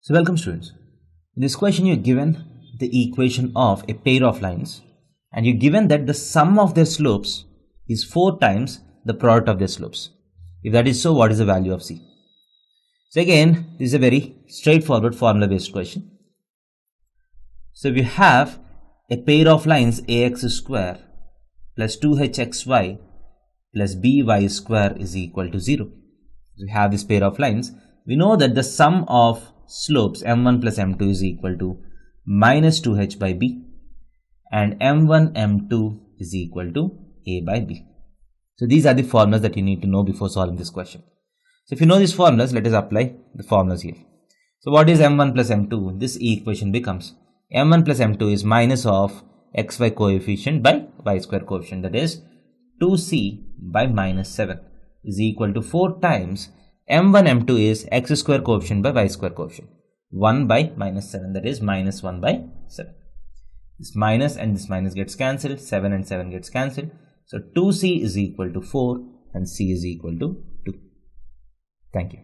So welcome students. In this question you're given the equation of a pair of lines and you're given that the sum of their slopes is 4 times the product of their slopes. If that is so, what is the value of C? So again, this is a very straightforward formula based question. So we have a pair of lines ax square plus 2hxy plus by square is equal to 0. So we have this pair of lines. We know that the sum of slopes m1 plus m2 is equal to minus 2h by b and m1 m2 is equal to a by b. So these are the formulas that you need to know before solving this question. So if you know these formulas, let us apply the formulas here. So what is m1 plus m2? This equation becomes m1 plus m2 is minus of xy coefficient by y square coefficient, that is 2c by minus 7 is equal to 4 times m1 m2 is x square coefficient by y square coefficient 1 by minus 7, that is minus 1 by 7. This minus and this minus gets cancelled, 7 and 7 gets cancelled. So 2c is equal to 4 and c is equal to 2. Thank you.